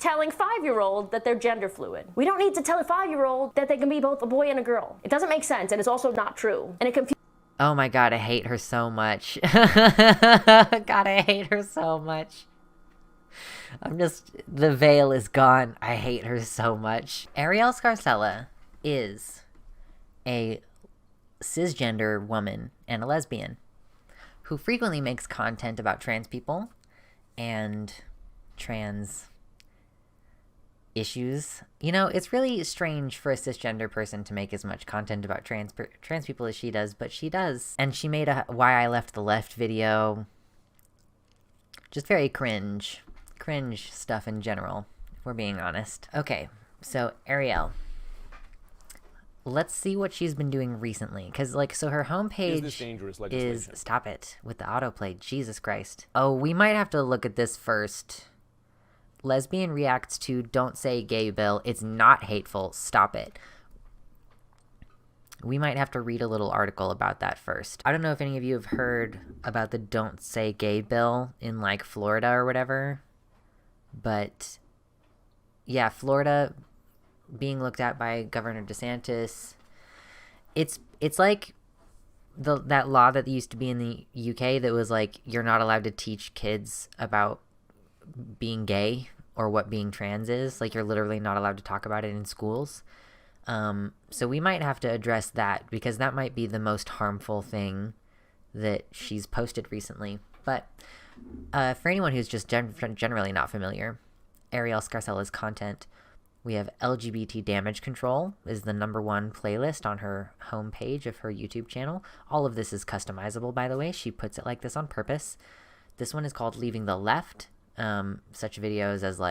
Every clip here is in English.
telling 5-year-old that they're gender fluid. We don't need to tell a 5-year-old that they can be both a boy and a girl. It doesn't make sense, and it's also not true. And it confuses. Oh my god, I hate her so much. God, I hate her so much. The veil is gone. I hate her so much. Arielle Scarcella is a cisgender woman and a lesbian who frequently makes content about trans people and trans issues. You know, it's really strange for a cisgender person to make as much content about trans people as she does, but she does. And she made a Why I Left the Left video. Just very cringe stuff in general, if we're being honest. Okay, so Arielle. Let's see what she's been doing recently. Because, so her homepage is... Stop it with the autoplay. Jesus Christ. Oh, we might have to look at this first. Lesbian reacts to Don't Say Gay bill. It's not hateful. Stop it. We might have to read a little article about that first. I don't know if any of you have heard about the Don't Say Gay bill in, Florida or whatever. But, yeah, Florida being looked at by Governor DeSantis. It's like that law that used to be in the UK that was you're not allowed to teach kids about being gay or what being trans is. You're literally not allowed to talk about it in schools. So we might have to address that because that might be the most harmful thing that she's posted recently. But for anyone who's just generally not familiar, Arielle Scarcella's content, we have LGBT damage control is the #1 playlist on her homepage of her YouTube channel. All of this is customizable, by the way. She puts it like this on purpose. This one is called Leaving the Left. Such videos as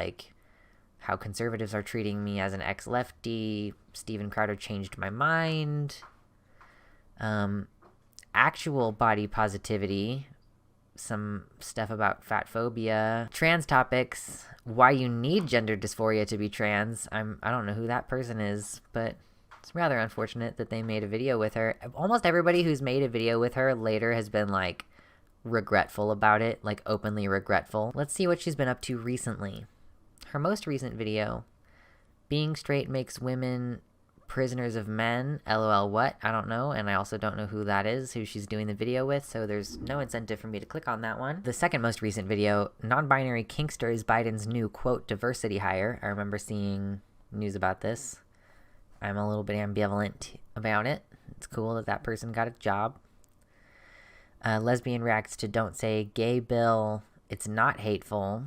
how conservatives are treating me as an ex-lefty, Steven Crowder changed my mind, actual body positivity, some stuff about fat phobia, trans topics, why you need gender dysphoria to be trans. I don't know who that person is, but it's rather unfortunate that they made a video with her. Almost everybody who's made a video with her later has been regretful about it, openly regretful. Let's see what she's been up to recently. Her most recent video, Being Straight Makes Women Prisoners of Men, LOL what? I don't know, and I also don't know who that is, who she's doing the video with, so there's no incentive for me to click on that one. The second most recent video, Non-Binary Kinkster is Biden's new, quote, diversity hire. I remember seeing news about this. I'm a little bit ambivalent about it. It's cool that that person got a job. Lesbian reacts to Don't Say Gay bill. It's not hateful.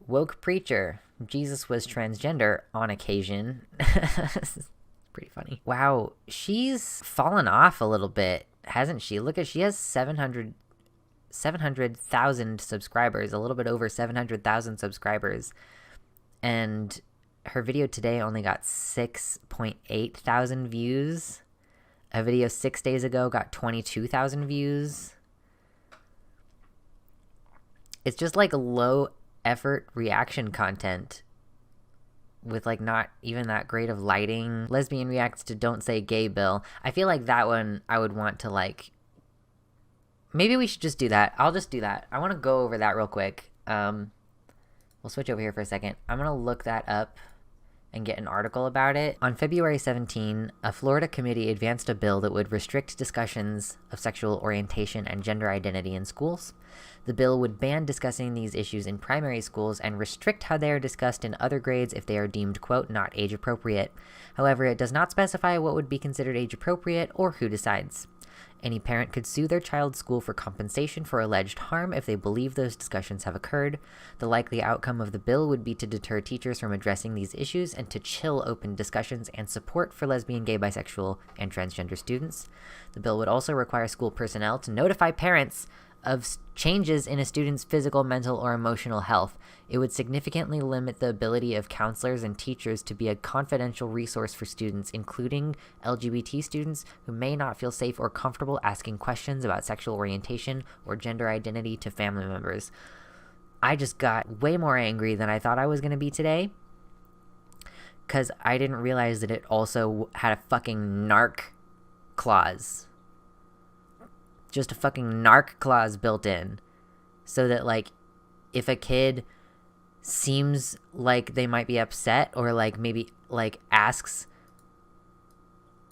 Woke preacher. Jesus was transgender on occasion. This is pretty funny. Wow, she's fallen off a little bit, hasn't she? Look at, she has 700,000 subscribers, a little bit over 700,000 subscribers. And her video today only got 6.8 thousand views. A video 6 days ago got 22,000 views. It's just low effort reaction content with not even that great of lighting. Lesbian reacts to Don't Say Gay bill. I feel that one I would want to maybe we should just do that. I'll just do that. I want to go over that real quick. We'll switch over here for a second. I'm gonna look that up and get an article about it. On February 17, a Florida committee advanced a bill that would restrict discussions of sexual orientation and gender identity in schools. The bill would ban discussing these issues in primary schools and restrict how they are discussed in other grades if they are deemed, quote, not age appropriate. However, it does not specify what would be considered age appropriate or who decides. Any parent could sue their child's school for compensation for alleged harm if they believe those discussions have occurred. The likely outcome of the bill would be to deter teachers from addressing these issues and to chill open discussions and support for lesbian, gay, bisexual, and transgender students. The bill would also require school personnel to notify parents of changes in a student's physical, mental, or emotional health. It would significantly limit the ability of counselors and teachers to be a confidential resource for students, including LGBT students who may not feel safe or comfortable asking questions about sexual orientation or gender identity to family members. I just got way more angry than I thought I was going to be today, because I didn't realize that it also had a fucking narc clause. Just a fucking narc clause built in, so that if a kid seems like they might be upset, or like maybe like asks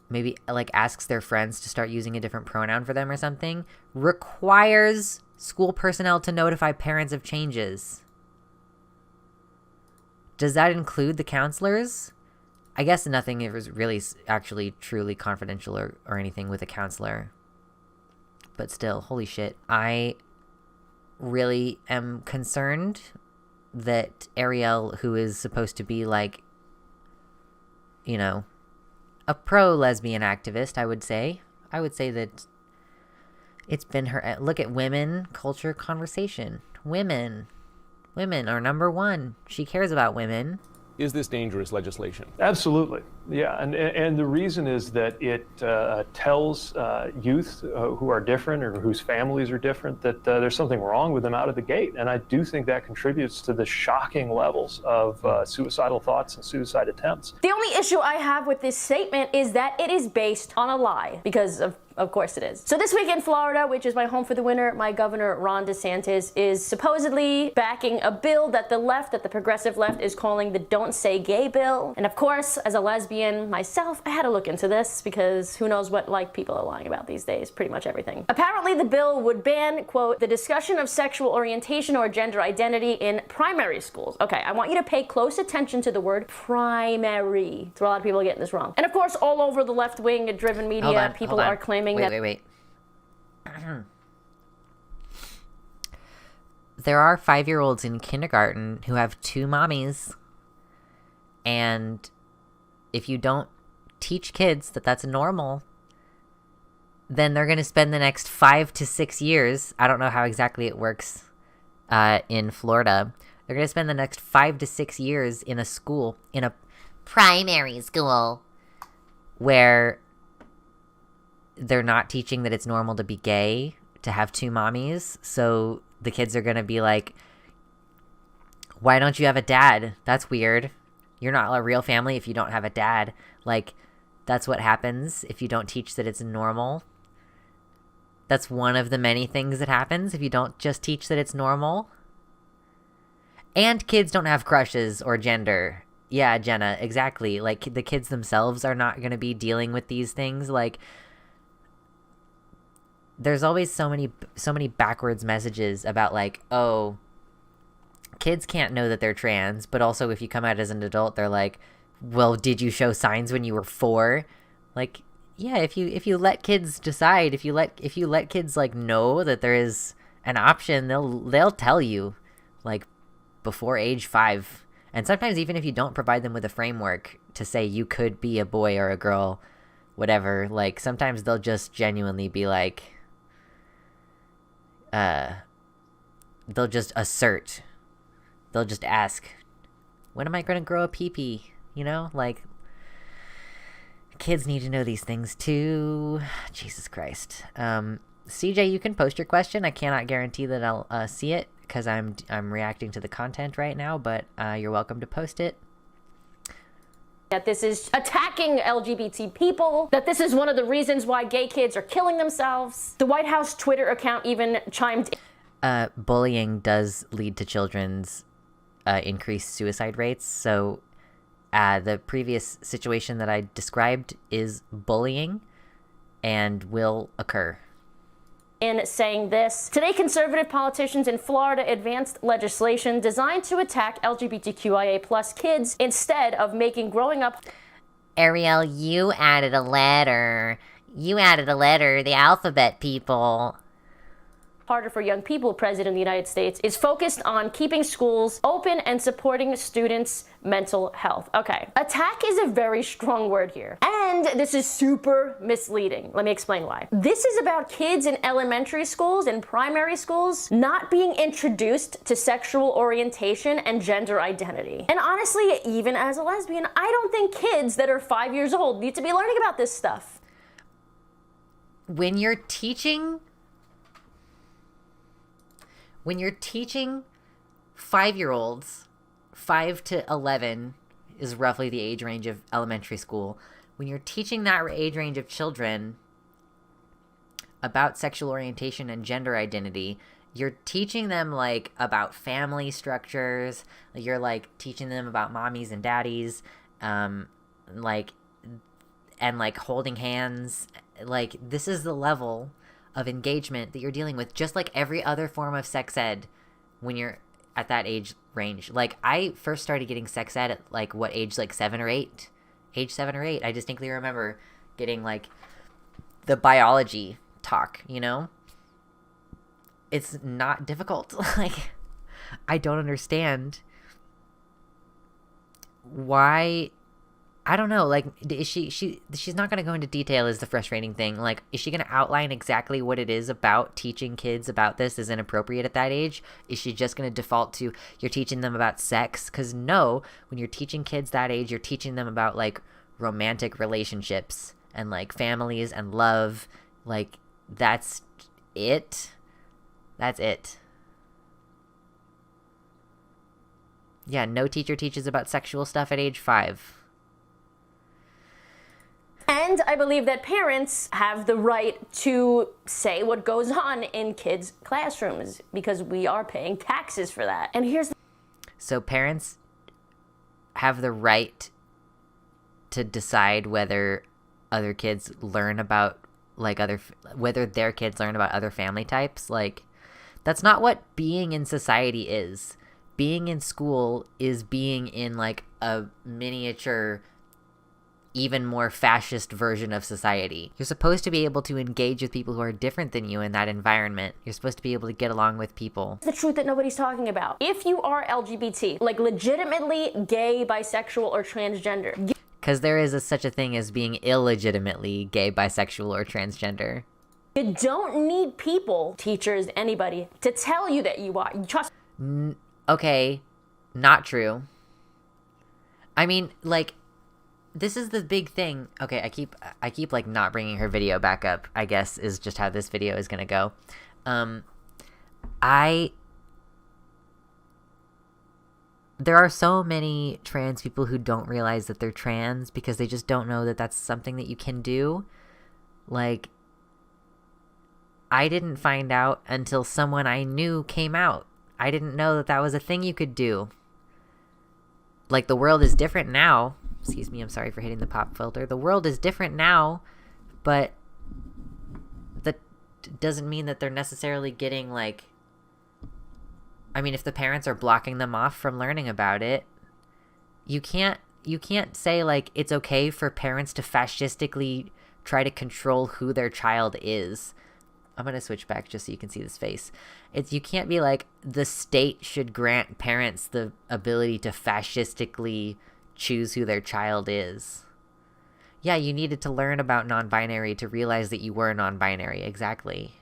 their friends to start using a different pronoun for them or something, requires school personnel to notify parents of changes. Does that include the counselors? I guess nothing is really actually truly confidential or anything with a counselor. But still, holy shit. I really am concerned that Arielle, who is supposed to be like, you know, a pro-lesbian activist, I would say that it's been her. Look at women, culture, conversation. Women are number one. She cares about women. Is this dangerous legislation? Absolutely, yeah, and the reason is that it tells youth who are different or whose families are different that there's something wrong with them out of the gate, and I do think that contributes to the shocking levels of suicidal thoughts and suicide attempts. The only issue I have with this statement is that it is based on a lie, because of course it is. So this week in Florida, which is my home for the winter, my governor, Ron DeSantis, is supposedly backing a bill that the progressive left is calling the Don't Say Gay bill. And of course, as a lesbian myself, I had to look into this because who knows what people are lying about these days, pretty much everything. Apparently the bill would ban, quote, the discussion of sexual orientation or gender identity in primary schools. Okay, I want you to pay close attention to the word primary. So a lot of people are getting this wrong. And of course, all over the left-wing driven media, people are claiming Wait. There are 5-year-olds in kindergarten who have 2 mommies, and if you don't teach kids that that's normal, then they're going to spend the next 5 to 6 years, I don't know how exactly it works in Florida, they're going to spend the next 5 to 6 years in a school, in a primary school, where they're not teaching that it's normal to be gay, to have 2 mommies. So the kids are going to be like, why don't you have a dad? That's weird. You're not a real family if you don't have a dad. Like, that's what happens if you don't teach that it's normal. That's one of the many things that happens if you don't just teach that it's normal. And kids don't have crushes or gender. Yeah, Jenna, exactly. Like, the kids themselves are not going to be dealing with these things. Like, there's always so many backwards messages about like, oh, kids can't know that they're trans, but also if you come out as an adult, they're like, well, did you show signs when you were 4? Like, yeah, if you let kids decide, if you let kids like know that there is an option, they'll tell you, like, before age 5. And sometimes even if you don't provide them with a framework to say you could be a boy or a girl, whatever, like, sometimes they'll just genuinely be like, they'll just assert. They'll just ask, when am I going to grow a pee-pee? You know, like, kids need to know these things too. Jesus Christ. CJ, you can post your question. I cannot guarantee that I'll see it because I'm reacting to the content right now, but you're welcome to post it. That this is attacking LGBT people, that this is one of the reasons why gay kids are killing themselves. The White House Twitter account even chimed in. Bullying does lead to children's increased suicide rates, so the previous situation that I described is bullying and will occur. In saying this, today conservative politicians in Florida advanced legislation designed to attack LGBTQIA plus kids instead of making growing up. Arielle, you added a letter, the alphabet people. Harder for young people. President of the United States is focused on keeping schools open and supporting students' mental health. Okay, attack is a very strong word here. And this is super misleading. Let me explain why. This is about kids in elementary schools and primary schools not being introduced to sexual orientation and gender identity. And honestly, even as a lesbian, I don't think kids that are 5 years old need to be learning about this stuff. When you're teaching 5-year-olds, 5 to 11 is roughly the age range of elementary school. When you're teaching that age range of children about sexual orientation and gender identity, you're teaching them like about family structures. You're like teaching them about mommies and daddies, like, and like holding hands. Like, this is the level of engagement that you're dealing with, just like every other form of sex ed when you're at that age range. Like, I first started getting sex ed at like what age, like 7 or 8? Age 7 or 8. I distinctly remember getting like the biology talk, you know? It's not difficult. Like, I don't understand why. I don't know, like, is she's not going to go into detail is the frustrating thing. Like, is she going to outline exactly what it is about teaching kids about this is inappropriate at that age? Is she just going to default to, you're teaching them about sex? Because no, when you're teaching kids that age, you're teaching them about, like, romantic relationships and, like, families and love. Like, that's it. That's it. Yeah, no teacher teaches about sexual stuff at age 5. And I believe that parents have the right to say what goes on in kids' classrooms because we are paying taxes for that. And here's the So parents have the right to decide whether other kids learn about, like, whether their kids learn about other family types. Like, that's not what being in society is. Being in school is being in, like, a miniature, even more fascist version of society. You're supposed to be able to engage with people who are different than you in that environment. You're supposed to be able to get along with people. the truth that nobody's talking about. If you are LGBT, like legitimately gay, bisexual, or transgender, Because there is such a thing as being illegitimately gay, bisexual, or transgender. you don't need people, teachers, anybody, to tell you that you are. You trust. Okay, not true. I mean, like, this is the big thing. Okay, I keep like not bringing her video back up, I guess, is just how this video is gonna go. There are so many trans people who don't realize that they're trans because they just don't know that that's something that you can do. Like, I didn't find out until someone I knew came out. I didn't know that that was a thing you could do. Like, the world is different now. Excuse me, I'm sorry for hitting the pop filter. The world is different now, but that doesn't mean that they're necessarily getting, like... I mean, if the parents are blocking them off from learning about it, you can't say, like, it's okay for parents to fascistically try to control who their child is. I'm going to switch back just so you can see this face. You can't be like, the state should grant parents the ability to fascistically choose who their child is. Yeah, you needed to learn about non-binary to realize that you were non-binary. Exactly.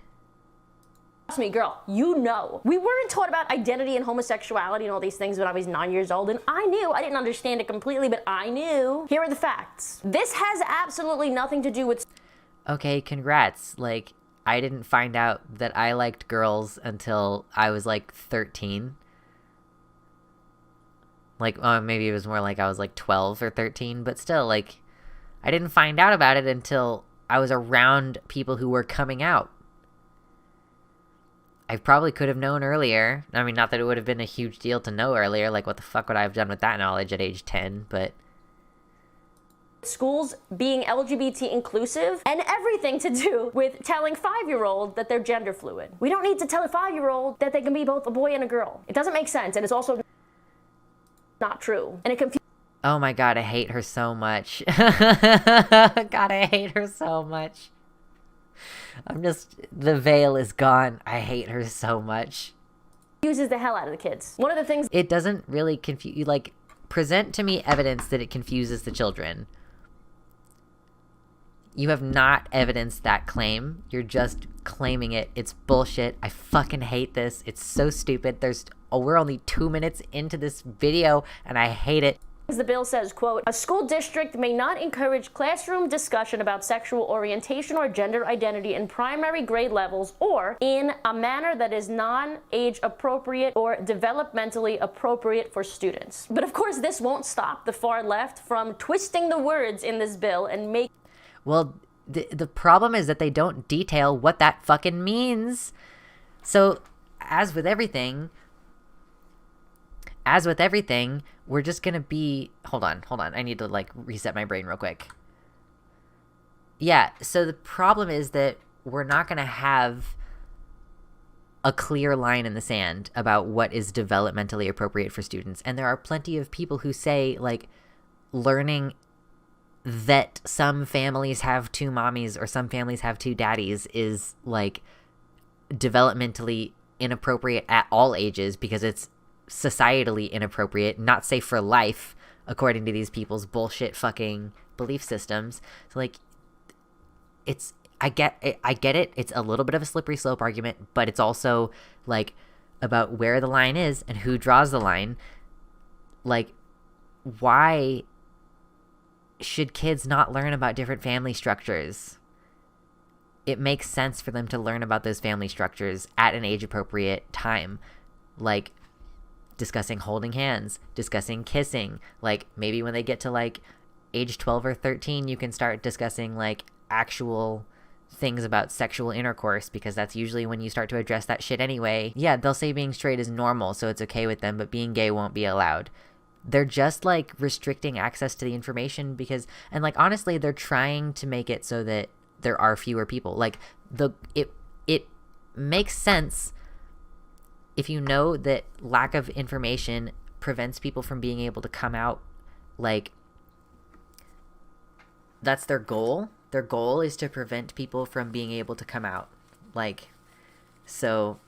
Trust me, girl, you know. We weren't taught about identity and homosexuality and all these things when I was 9 years old, and I knew. I didn't understand it completely, but I knew. Here are the facts. This has absolutely nothing to do with... Okay, congrats. Like, I didn't find out that I liked girls until I was, like, 13. Like, maybe it was more like I was, like, 12 or 13, but still, like, I didn't find out about it until I was around people who were coming out. I probably could have known earlier. I mean, not that it would have been a huge deal to know earlier. Like, what the fuck would I have done with that knowledge at age 10? But... schools being LGBT inclusive and everything to do with telling 5-year-olds that they're gender fluid. We don't need to tell a 5-year-old that they can be both a boy and a girl. It doesn't make sense, and it's also not true. And it confuses... Oh my god, I hate her so much. God, I hate her so much. The veil is gone. I hate her so much. Confuses the hell out of the kids. One of the things... it doesn't really confuse you. Like, present to me evidence that it confuses the children. You have not evidenced that claim. You're just claiming it. It's bullshit. I fucking hate this. It's so stupid. We're only 2 minutes into this video, and I hate it. The bill says, quote, a school district may not encourage classroom discussion about sexual orientation or gender identity in primary grade levels or in a manner that is non-age appropriate or developmentally appropriate for students. But of course, this won't stop the far left from twisting the words in this bill and make... Well, the problem is that they don't detail what that fucking means. So as with everything, we're just gonna be, hold on, I need to like reset my brain real quick. Yeah, so the problem is that we're not gonna have a clear line in the sand about what is developmentally appropriate for students. And there are plenty of people who say, like, learning that some families have two mommies or some families have two daddies is, like, developmentally inappropriate at all ages because it's societally inappropriate, not safe for life, according to these people's bullshit fucking belief systems. So, like, I get it. It's a little bit of a slippery slope argument, but it's also, like, about where the line is and who draws the line. Like, why should kids not learn about different family structures? It makes sense for them to learn about those family structures at an age-appropriate time. Like, discussing holding hands, discussing kissing. Like, maybe when they get to, like, age 12 or 13, you can start discussing, like, actual things about sexual intercourse, because that's usually when you start to address that shit anyway. Yeah, they'll say being straight is normal, so it's okay with them, but being gay won't be allowed. They're just, like, restricting access to the information because, and, like, honestly, they're trying to make it so that there are fewer people. Like, it makes sense if you know that lack of information prevents people from being able to come out. Like, that's their goal. Their goal is to prevent people from being able to come out. Like, so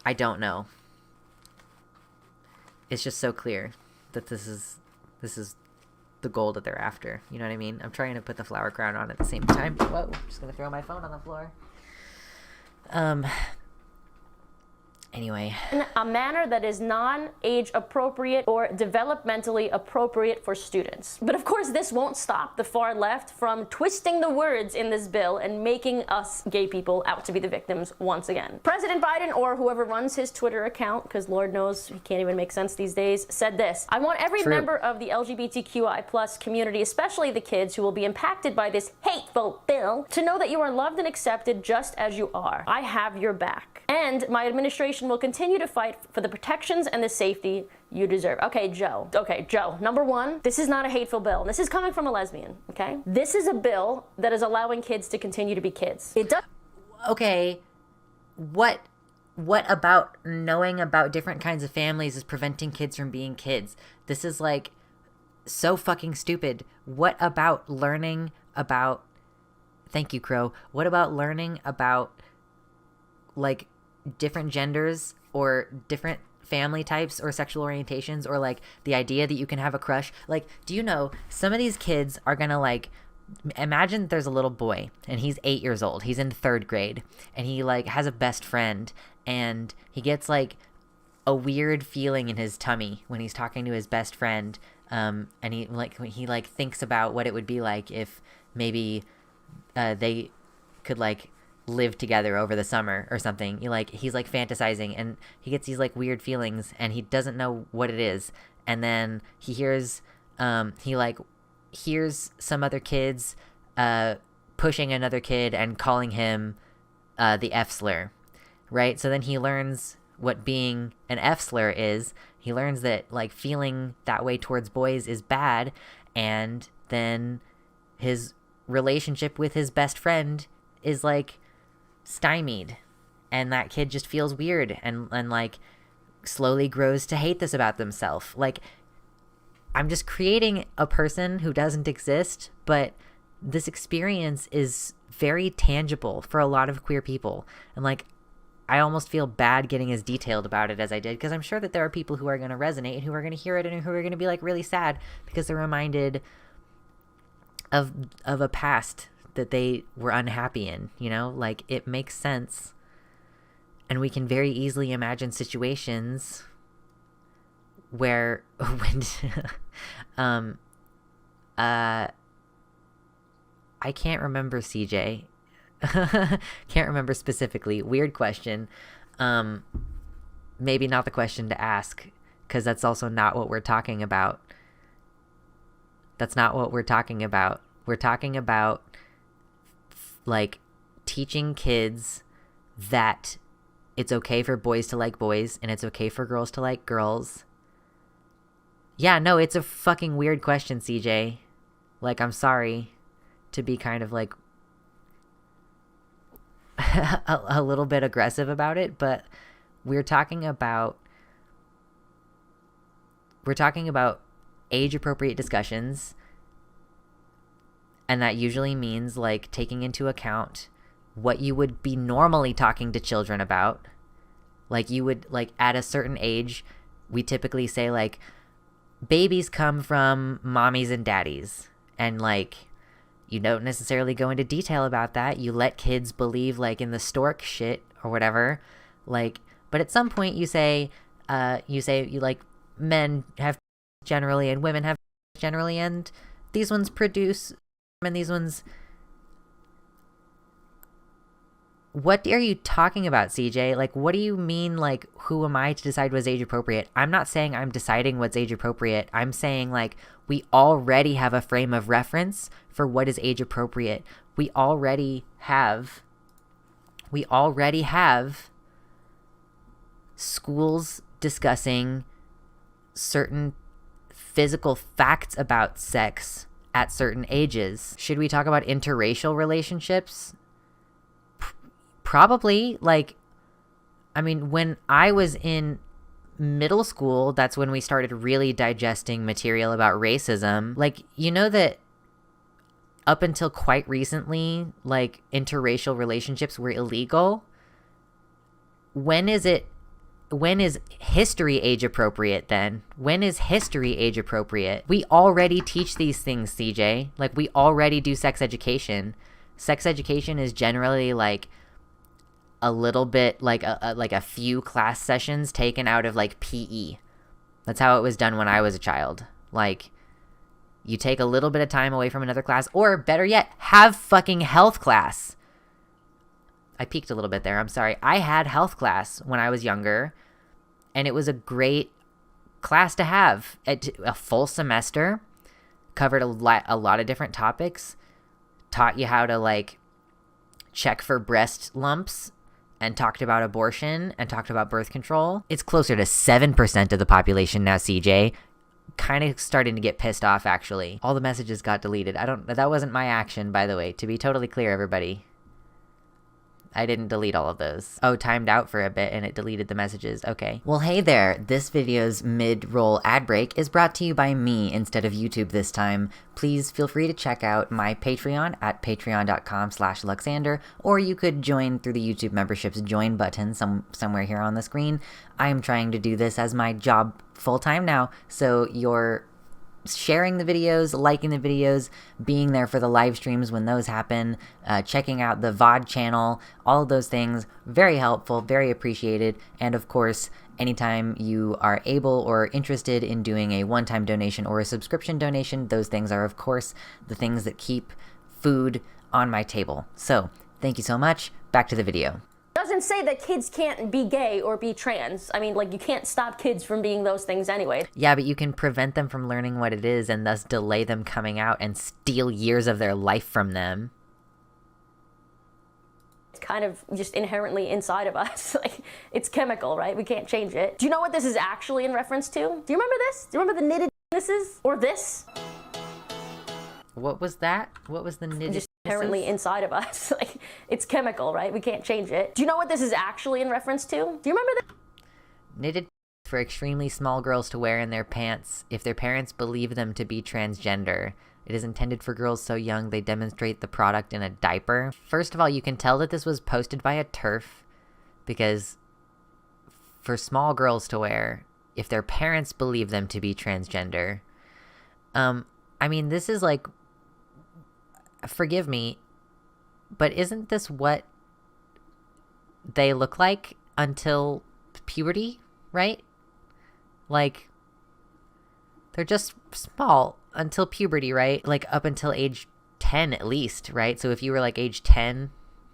I don't know. It's just so clear that this is the goal that they're after. You know what I mean? I'm trying to put the flower crown on at the same time. Whoa, I'm just gonna throw my phone on the floor. Anyway. In a manner that is non-age appropriate or developmentally appropriate for students. But of course, this won't stop the far left from twisting the words in this bill and making us gay people out to be the victims once again. President Biden, or whoever runs his Twitter account, because Lord knows he can't even make sense these days, said this: "I want every member of the LGBTQI plus community, especially the kids who will be impacted by this hateful bill, to know that you are loved and accepted just as you are. I have your back. And my administration will continue to fight for the protections and the safety you deserve." Okay, Joe, number one, this is not a hateful bill. This is coming from a lesbian, okay? This is a bill that is allowing kids to continue to be kids. It does. Okay, what about knowing about different kinds of families is preventing kids from being kids? This is, like, so fucking stupid. What about learning about, thank you, Crow, what about learning about, like, different genders or different family types or sexual orientations, or, like, the idea that you can have a crush? Like, do you know some of these kids are gonna, like, imagine there's a little boy and he's 8 years old, he's in 3rd grade, and he, like, has a best friend, and he gets, like, a weird feeling in his tummy when he's talking to his best friend, and he thinks about what it would be like if maybe they could, like, live together over the summer or something. He's like fantasizing, and he gets these, like, weird feelings, and he doesn't know what it is. And then he hears some other kids pushing another kid and calling him the F slur, right? So then he learns what being an F slur is. He learns that, like, feeling that way towards boys is bad, and then his relationship with his best friend is, like, stymied, and that kid just feels weird and like slowly grows to hate this about themselves. Like, I'm just creating a person who doesn't exist, but this experience is very tangible for a lot of queer people, and, like, I almost feel bad getting as detailed about it as I did, because I'm sure that there are people who are going to resonate and who are going to hear it and who are going to be, like, really sad because they're reminded of a past that they were unhappy in, you know? Like, it makes sense. And we can very easily imagine situations where when I can't remember, CJ. Can't remember specifically. Weird question. Maybe not the question to ask, because that's also not what we're talking about. That's not what we're talking about. We're talking about, like, teaching kids that it's okay for boys to like boys, and it's okay for girls to like girls. Yeah, no, it's a fucking weird question, CJ. Like, I'm sorry to be kind of like a little bit aggressive about it, but we're talking about age-appropriate discussions, and that usually means like taking into account what you would be normally talking to children about. Like, you would, like, at a certain age, we typically say like babies come from mommies and daddies, and like you don't necessarily go into detail about that. You let kids believe like in the stork shit or whatever, like, but at some point you say you like men have generally and women have generally, and these ones produce and these ones. What are you talking about, CJ? Like, what do you mean, like, who am I to decide what's age appropriate? I'm not saying I'm deciding what's age appropriate. I'm saying, like, we already have a frame of reference for what is age appropriate. We already have schools discussing certain physical facts about sex at certain ages. Should we talk about interracial relationships? Probably. Like, I mean, when I was in middle school, that's when we started really digesting material about racism. Like, you know that up until quite recently, like, interracial relationships were illegal. When is history age appropriate then? When is history age appropriate? We already teach these things, CJ. Like, we already do sex education. Sex education is generally like a little bit like a few class sessions taken out of like PE. That's how it was done when I was a child. Like, you take a little bit of time away from another class, or better yet, have fucking health class. I peeked a little bit there. I'm sorry. I had health class when I was younger, and it was a great class to have. A full semester, covered a lot of different topics, taught you how to like check for breast lumps, and talked about abortion and talked about birth control. It's closer to 7% of the population now, CJ. Kind of starting to get pissed off, actually. All the messages got deleted. That wasn't my action, by the way, to be totally clear, everybody. I didn't delete all of those. Oh, timed out for a bit and it deleted the messages. Okay. Well, hey there. This video's mid-roll ad break is brought to you by me instead of YouTube this time. Please feel free to check out my Patreon at patreon.com/Luxander, or you could join through the YouTube membership's join button somewhere here on the screen. I am trying to do this as my job full-time now, so you're sharing the videos, liking the videos, being there for the live streams when those happen, checking out the VOD channel, all of those things, very helpful, very appreciated. And of course, anytime you are able or interested in doing a one-time donation or a subscription donation, those things are of course the things that keep food on my table. So thank you so much. Back to the video. Doesn't say that kids can't be gay or be trans. I mean, like, you can't stop kids from being those things anyway. Yeah, but you can prevent them from learning what it is and thus delay them coming out and steal years of their life from them. It's kind of just inherently inside of us. Like, it's chemical, right? We can't change it. Do you know what this is actually in reference to? Do you remember this? Do you remember the knitted penises? Or this? What was that? What was the knitted? Just inherently inside of us. Like, it's chemical, right? We can't change it. Do you know what this is actually in reference to? Do you remember that? Knitted for extremely small girls to wear in their pants if their parents believe them to be transgender. It is intended for girls so young they demonstrate the product in a diaper. First of all, you can tell that this was posted by a TERF, because for small girls to wear if their parents believe them to be transgender. I mean, this is like, forgive me, but isn't this what they look like until puberty, right? Like, they're just small until puberty, right? Like, up until age 10 at least, right? So if you were like age 10,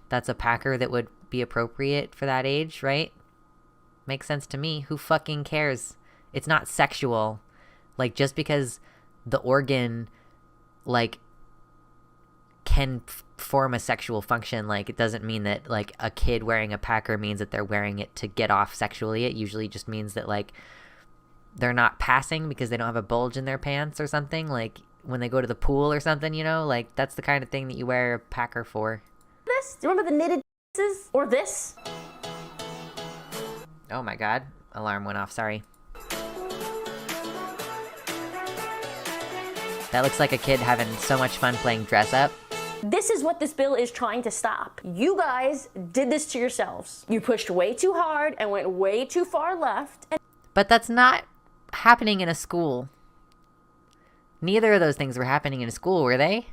that's a packer that would be appropriate for that age, right? Makes sense to me. Who fucking cares? It's not sexual. Like, just because the organ, like, can form a sexual function. Like, it doesn't mean that, like, a kid wearing a packer means that they're wearing it to get off sexually. It usually just means that, like, they're not passing because they don't have a bulge in their pants or something. Like, when they go to the pool or something, you know? Like, that's the kind of thing that you wear a packer for. This? Do you remember the knitted pieces? Or this? Oh my god. Alarm went off, sorry. That looks like a kid having so much fun playing dress up. This is what this bill is trying to stop. You guys did this to yourselves. You pushed way too hard and went way too far left. But that's not happening in a school. Neither of those things were happening in a school, were they?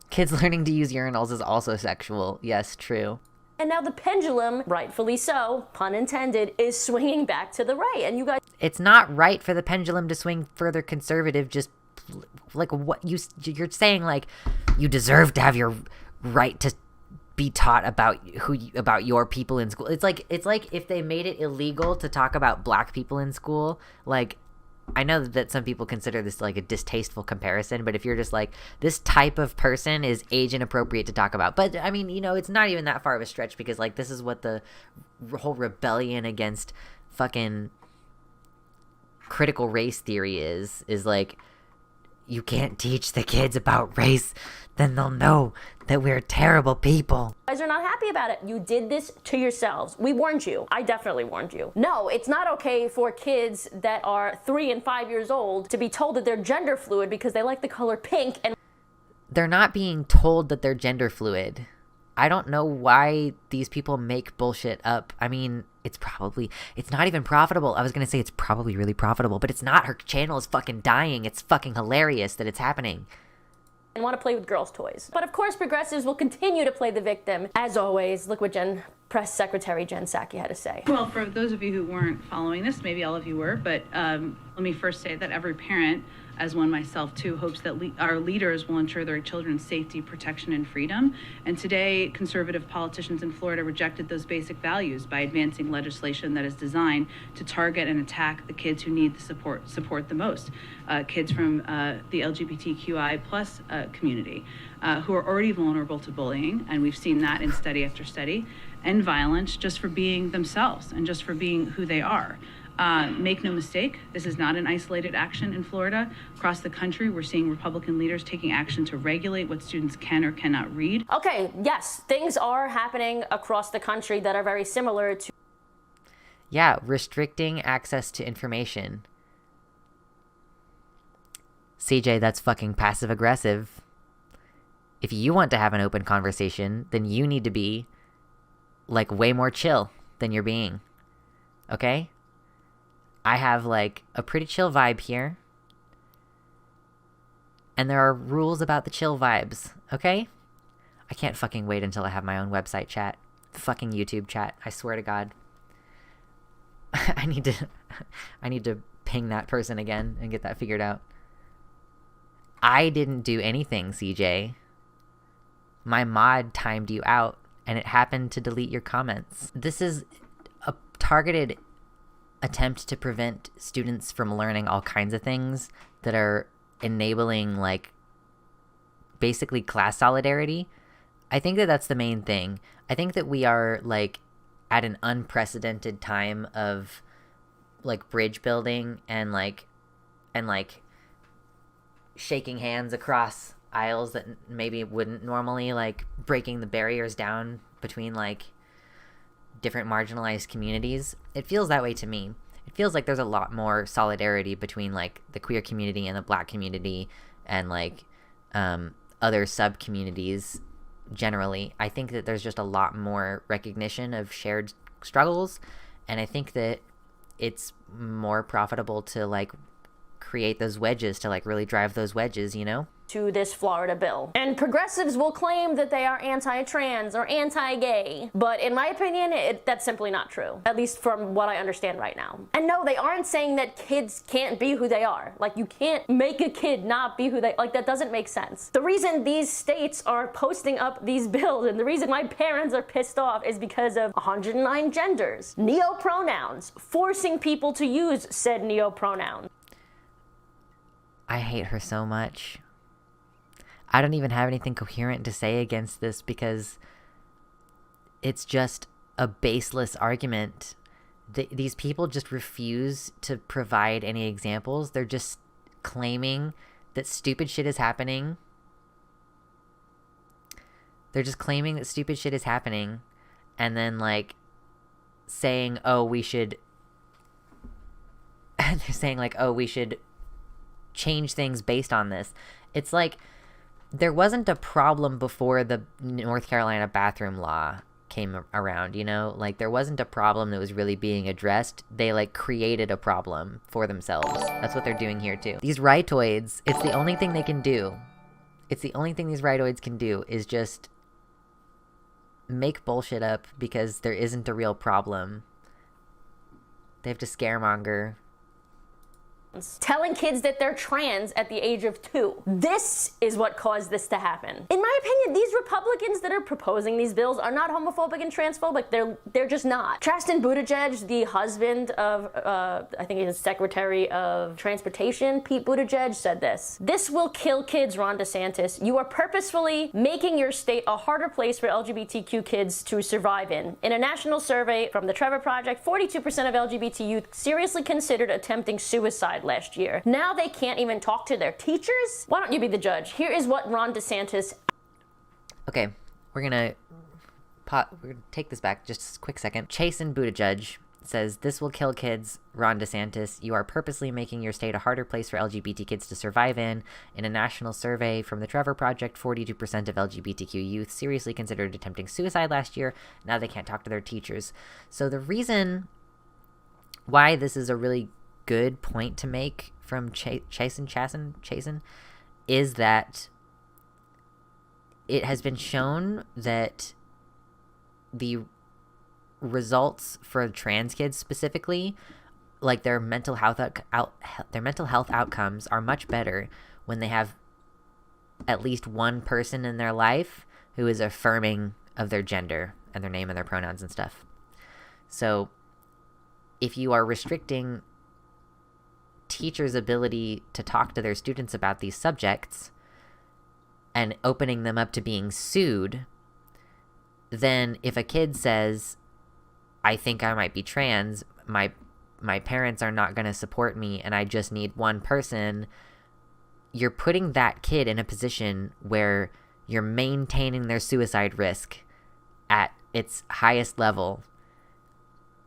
Kids learning to use urinals is also sexual. Yes, true. And now the pendulum, rightfully so, pun intended, is swinging back to the right. And you guys... It's not right for the pendulum to swing further conservative. Just like what you're saying, like, you deserve to have your right to be taught about about your people in school. It's like if they made it illegal to talk about black people in school. Like, I know that some people consider this like a distasteful comparison, but if you're just like, this type of person is age inappropriate to talk about. But I mean, you know, it's not even that far of a stretch, because like, this is what the whole rebellion against fucking critical race theory is like, you can't teach the kids about race, then they'll know that we're terrible people. You guys are not happy about it. You did this to yourselves. We warned you. I definitely warned you. No, it's not okay for kids that are 3 and 5 years old to be told that they're gender fluid because they like the color pink. And they're not being told that they're gender fluid. I don't know why these people make bullshit up. I mean, it's not even profitable. I was going to say it's probably really profitable, but it's not. Her channel is fucking dying. It's fucking hilarious that it's happening. And want to play with girls' toys. But of course, progressives will continue to play the victim. As always, look what Press Secretary Jen Psaki had to say. Well, for those of you who weren't following this, maybe all of you were, but let me first say that every parent, as one myself too, hopes that our leaders will ensure their children's safety, protection, and freedom. And today, conservative politicians in Florida rejected those basic values by advancing legislation that is designed to target and attack the kids who need the support the most. Kids from the LGBTQI plus community who are already vulnerable to bullying, and we've seen that in study after study, and violence just for being themselves and just for being who they are. Make no mistake, this is not an isolated action in Florida. Across the country, we're seeing Republican leaders taking action to regulate what students can or cannot read. Okay, yes, things are happening across the country that are very similar to... Yeah, restricting access to information. CJ, that's fucking passive aggressive. If you want to have an open conversation, then you need to be, like, way more chill than you're being. Okay? I have, like, a pretty chill vibe here. And there are rules about the chill vibes, okay? I can't fucking wait until I have my own website chat. Fucking YouTube chat, I swear to God. I need to ping that person again and get that figured out. I didn't do anything, CJ. My mod timed you out, and it happened to delete your comments. This is a targeted attempt to prevent students from learning all kinds of things that are enabling, like, basically class solidarity. I think that that's the main thing. I think that we are, like, at an unprecedented time of, like, bridge building and shaking hands across aisles that maybe wouldn't normally, like, breaking the barriers down between, like, different marginalized communities. It feels that way to me. It feels like there's a lot more solidarity between, like, the queer community and the black community and, like, other sub-communities generally. I think that there's just a lot more recognition of shared struggles, and I think that it's more profitable to, like, create those wedges, to, like, really drive those wedges, you know? To this Florida bill. And progressives will claim that they are anti-trans or anti-gay, but in my opinion, that's simply not true, at least from what I understand right now. And no, they aren't saying that kids can't be who they are. Like, you can't make a kid not be who they, like, that doesn't make sense. The reason these states are posting up these bills and the reason my parents are pissed off is because of 109 genders, neo-pronouns, forcing people to use said neo-pronouns. I hate her so much. I don't even have anything coherent to say against this because it's just a baseless argument. These people just refuse to provide any examples. They're just claiming that stupid shit is happening. They're just claiming that stupid shit is happening and then like saying, oh, we should and they're saying like, oh, we should change things based on this. It's like there wasn't a problem before the North Carolina bathroom law came around, you know? Like there wasn't a problem that was really being addressed. They like created a problem for themselves. That's what they're doing here too. These rightoids, it's the only thing they can do. It's the only thing these rightoids can do is just make bullshit up because there isn't a real problem. They have to scaremonger. Telling kids that they're trans at the age of 2. This is what caused this to happen. In my opinion, these Republicans that are proposing these bills are not homophobic and transphobic. They're just not. Chasten Buttigieg, the husband of, I think he's Secretary of Transportation, Pete Buttigieg, said this. This will kill kids, Ron DeSantis. You are purposefully making your state a harder place for LGBTQ kids to survive in. In a national survey from the Trevor Project, 42% of LGBT youth seriously considered attempting suicide last year. Now they can't even talk to their teachers? Why don't you be the judge? Here is what Ron DeSantis... Okay, we're gonna take this back just a quick second. Chasten Buttigieg says, this will kill kids, Ron DeSantis. You are purposely making your state a harder place for LGBT kids to survive in. In a national survey from the Trevor Project, 42% of LGBTQ youth seriously considered attempting suicide last year. Now they can't talk to their teachers. So the reason why this is a really good point to make from Chasten is that it has been shown that the results for trans kids specifically, like their mental health outcomes are much better when they have at least one person in their life who is affirming of their gender and their name and their pronouns and stuff. So if you are restricting teachers' ability to talk to their students about these subjects and opening them up to being sued, then if a kid says, I think I might be trans, my parents are not going to support me and I just need one person, you're putting that kid in a position where you're maintaining their suicide risk at its highest level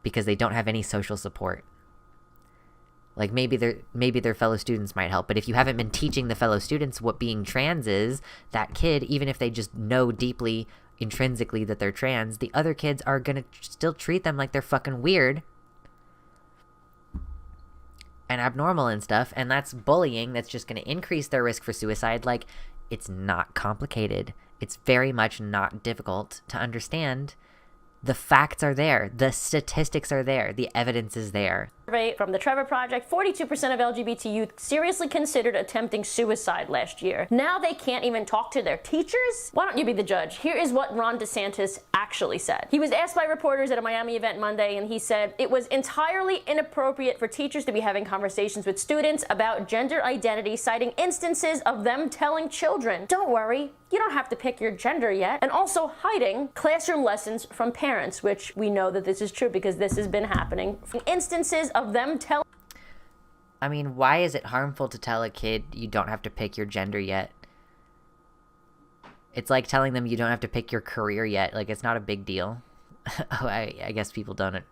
because they don't have any social support. Like maybe their fellow students might help, but if you haven't been teaching the fellow students what being trans is, that kid, even if they just know deeply, intrinsically that they're trans, the other kids are gonna still treat them like they're fucking weird and abnormal and stuff, and that's bullying. That's just gonna increase their risk for suicide. Like, it's not complicated. It's very much not difficult to understand. The facts are there. The statistics are there. The evidence is there. From the Trevor Project, 42% of LGBT youth seriously considered attempting suicide last year. Now they can't even talk to their teachers? Why don't you be the judge? Here is what Ron DeSantis actually said. He was asked by reporters at a Miami event Monday, and he said it was entirely inappropriate for teachers to be having conversations with students about gender identity, citing instances of them telling children, don't worry, you don't have to pick your gender yet, and also hiding classroom lessons from parents, which we know that this is true because this has been happening. Instances of them telling... I mean, why is it harmful to tell a kid you don't have to pick your gender yet? It's like telling them you don't have to pick your career yet. Like, it's not a big deal. Oh, I guess people don't...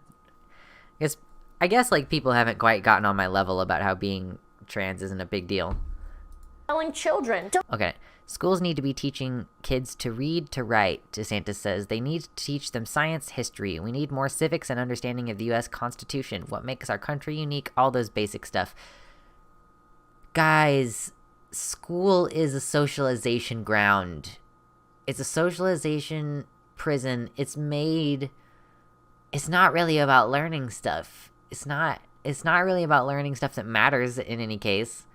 I guess, like, people haven't quite gotten on my level about how being trans isn't a big deal. Telling children... Okay. Schools need to be teaching kids to read, to write, DeSantis says. They need to teach them science, history. We need more civics and understanding of the U.S. Constitution, what makes our country unique, all those basic stuff. Guys, school is a socialization ground. It's a socialization prison. It's not really about learning stuff. It's not really about learning stuff that matters in any case.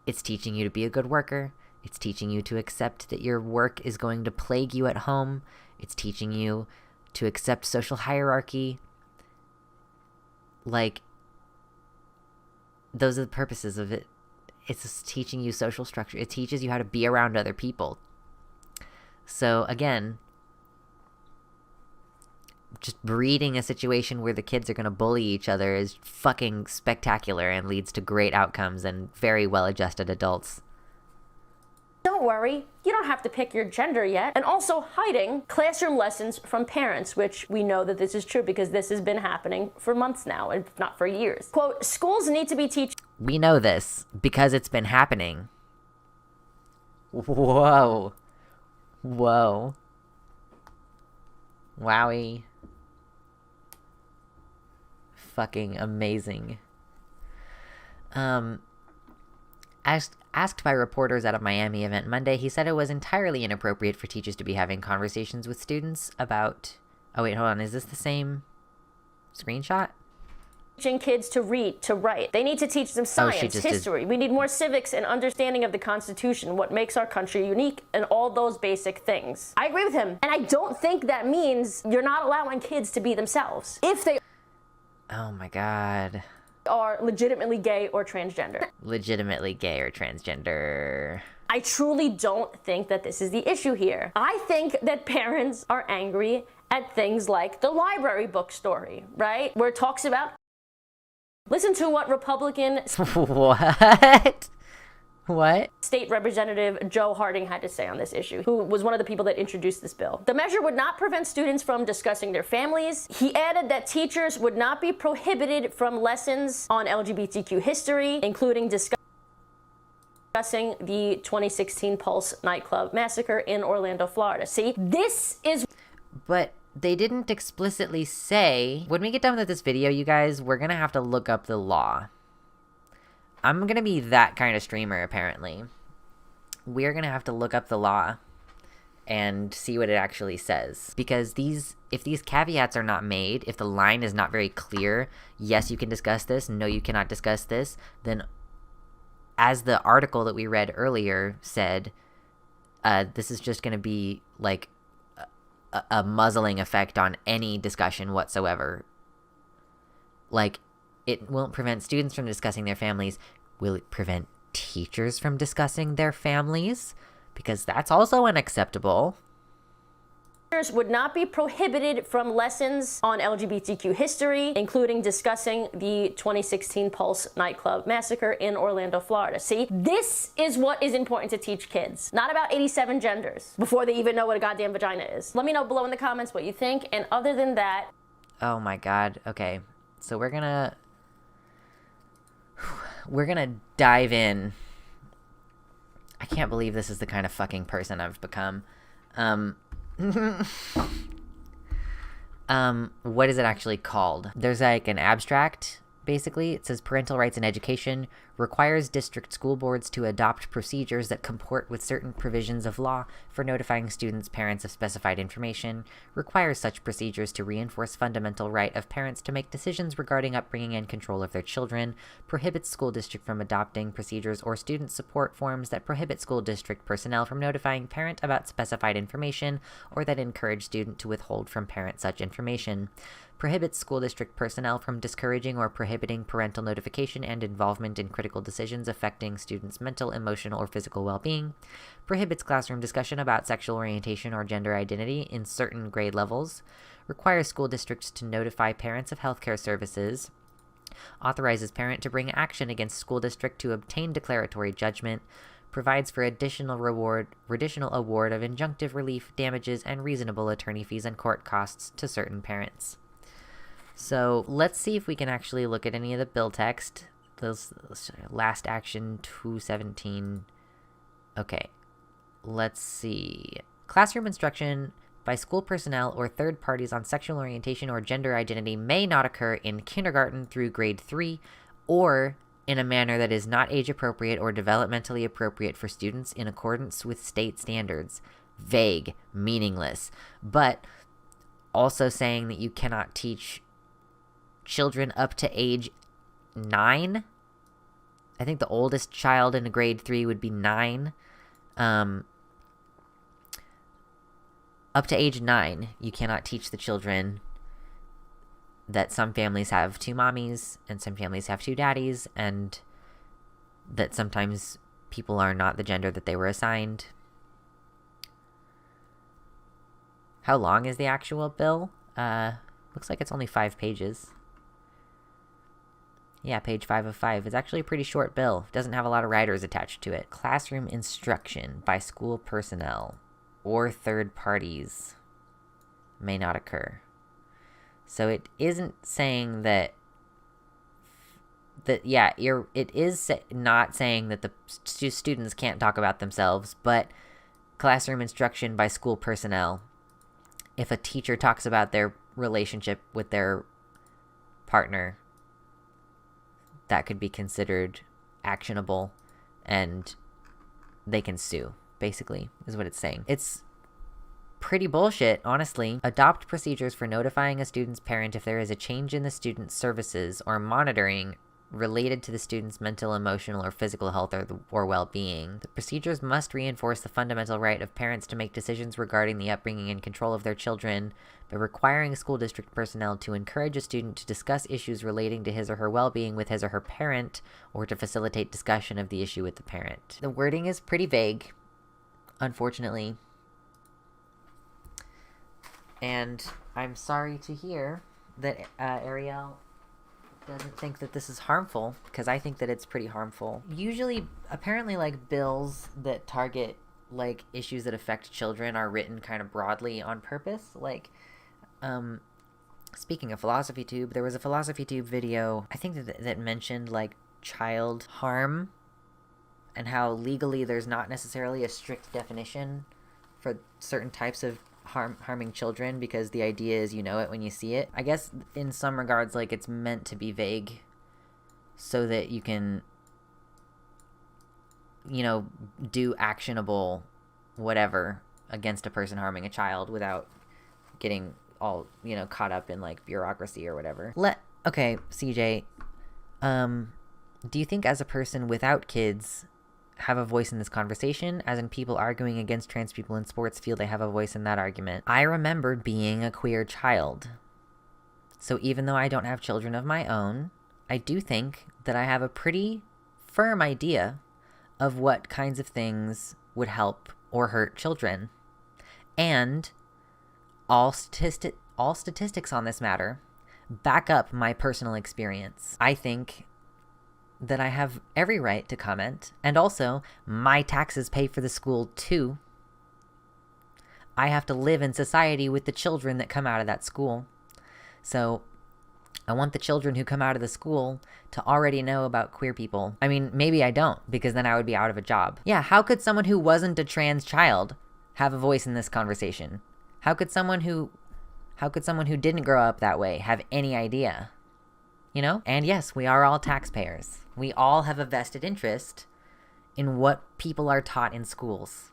It's teaching you to be a good worker. It's teaching you to accept that your work is going to plague you at home. It's teaching you to accept social hierarchy. Like, those are the purposes of it. It's just teaching you social structure. It teaches you how to be around other people. So again, just breeding a situation where the kids are going to bully each other is fucking spectacular and leads to great outcomes and very well-adjusted adults. Don't worry, you don't have to pick your gender yet. And also hiding classroom lessons from parents, which we know that this is true because this has been happening for months now, if not for years. Quote, schools need to be teaching. We know this because it's been happening. Whoa. Whoa. Wowie. Fucking amazing. Asked by reporters at a Miami event Monday, he said it was entirely inappropriate for teachers to be having conversations with students about... Oh, wait, hold on. Is this the same screenshot? Teaching kids to read, to write. They need to teach them science, history. We need more civics and understanding of the Constitution, what makes our country unique, and all those basic things. I agree with him. And I don't think that means you're not allowing kids to be themselves. If they... Oh my god. Are legitimately gay or transgender. Legitimately gay or transgender. I truly don't think that this is the issue here. I think that parents are angry at things like the library book story, right? Where it talks about... Listen to what Republican... What? What? State Representative Joe Harding had to say on this issue, who was one of the people that introduced this bill. The measure would not prevent students from discussing their families. He added that teachers would not be prohibited from lessons on LGBTQ history, including discussing the 2016 Pulse nightclub massacre in Orlando, Florida. See, this is... But they didn't explicitly say... When we get done with this video, you guys, we're gonna have to look up the law. I'm gonna be that kind of streamer, apparently. We're gonna have to look up the law and see what it actually says. Because if these caveats are not made, if the line is not very clear, yes, you can discuss this, no, you cannot discuss this, then as the article that we read earlier said, this is just gonna be like a muzzling effect on any discussion whatsoever. Like, it won't prevent students from discussing their families. Will it prevent teachers from discussing their families? Because that's also unacceptable. Teachers would not be prohibited from lessons on LGBTQ history, including discussing the 2016 Pulse nightclub massacre in Orlando, Florida. See, this is what is important to teach kids. Not about 87 genders before they even know what a goddamn vagina is. Let me know below in the comments what you think. And other than that... Oh my god. Okay. So we're gonna dive in. I can't believe this is the kind of fucking person I've become. What is it actually called? There's like an abstract, basically. It says parental rights in education requires district school boards to adopt procedures that comport with certain provisions of law for notifying students' parents of specified information, requires such procedures to reinforce fundamental right of parents to make decisions regarding upbringing and control of their children, prohibits school district from adopting procedures or student support forms that prohibit school district personnel from notifying parent about specified information or that encourage student to withhold from parent such information, prohibits school district personnel from discouraging or prohibiting parental notification and involvement in critical decisions affecting students' mental, emotional, or physical well-being, prohibits classroom discussion about sexual orientation or gender identity in certain grade levels, requires school districts to notify parents of healthcare services, authorizes parent to bring action against school district to obtain declaratory judgment, provides for additional award of injunctive relief, damages, and reasonable attorney fees and court costs to certain parents. So let's see if we can actually look at any of the bill text. Those last action 217. Okay, let's see. Classroom instruction by school personnel or third parties on sexual orientation or gender identity may not occur in kindergarten through grade 3 or in a manner that is not age appropriate or developmentally appropriate for students in accordance with state standards. Vague, meaningless, but also saying that you cannot teach children up to age 9. I think the oldest child in a grade 3 would be 9. Up to age 9, you cannot teach the children that some families have 2 mommies and some families have 2 daddies, and that sometimes people are not the gender that they were assigned. How long is the actual bill? Looks like it's only 5 pages. Yeah, page 5 of 5. It's actually a pretty short bill. It doesn't have a lot of riders attached to it. Classroom instruction by school personnel or third parties may not occur. So it isn't saying it is not saying that the students can't talk about themselves, but classroom instruction by school personnel. If a teacher talks about their relationship with their partner, that could be considered actionable and they can sue, basically, is what it's saying. It's pretty bullshit, honestly. Adopt procedures for notifying a student's parent if there is a change in the student's services or monitoring related to the student's mental, emotional, or physical health or well-being. The procedures must reinforce the fundamental right of parents to make decisions regarding the upbringing and control of their children by requiring school district personnel to encourage a student to discuss issues relating to his or her well-being with his or her parent, or to facilitate discussion of the issue with the parent. The wording is pretty vague, unfortunately. And I'm sorry to hear that Arielle doesn't think that this is harmful, because I think that it's pretty harmful. Usually, apparently, like, bills that target, like, issues that affect children are written kind of broadly on purpose. Like, speaking of Philosophy Tube, there was a Philosophy Tube video, I think that mentioned, like, child harm, and how legally there's not necessarily a strict definition for certain types of harming children, because the idea is you know it when you see it. I guess in some regards, like, it's meant to be vague so that you can, you know, do actionable whatever against a person harming a child without getting all, you know, caught up in, like, bureaucracy or whatever. Okay, CJ, do you think as a person without kids have a voice in this conversation, as in people arguing against trans people in sports feel they have a voice in that argument? I remember being a queer child. So even though I don't have children of my own, I do think that I have a pretty firm idea of what kinds of things would help or hurt children. And all statistics on this matter back up my personal experience. I think that I have every right to comment, and also my taxes pay for the school too. I have to live in society with the children that come out of that school. So I want the children who come out of the school to already know about queer people. I mean, maybe I don't, because then I would be out of a job. Yeah, how could someone who wasn't a trans child have a voice in this conversation? How could someone who didn't grow up that way have any idea? You know? And yes, we are all taxpayers. We all have a vested interest in what people are taught in schools.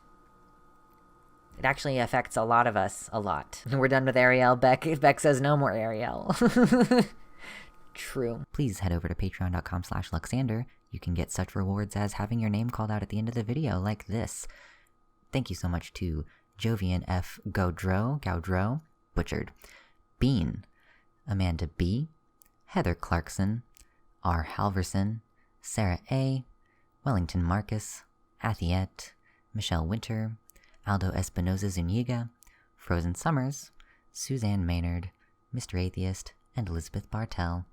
It actually affects a lot of us a lot. We're done with Arielle. Beck says no more Arielle. True. Please head over to patreon.com/Luxander. You can get such rewards as having your name called out at the end of the video, like this. Thank you so much to Jovian F. Gaudreau, butchered, Bean, Amanda B., Heather Clarkson, R. Halverson, Sarah A., Wellington Marcus, Athiette, Michelle Winter, Aldo Espinoza Zuniga, Frozen Summers, Suzanne Maynard, Mr. Atheist, and Elizabeth Bartell.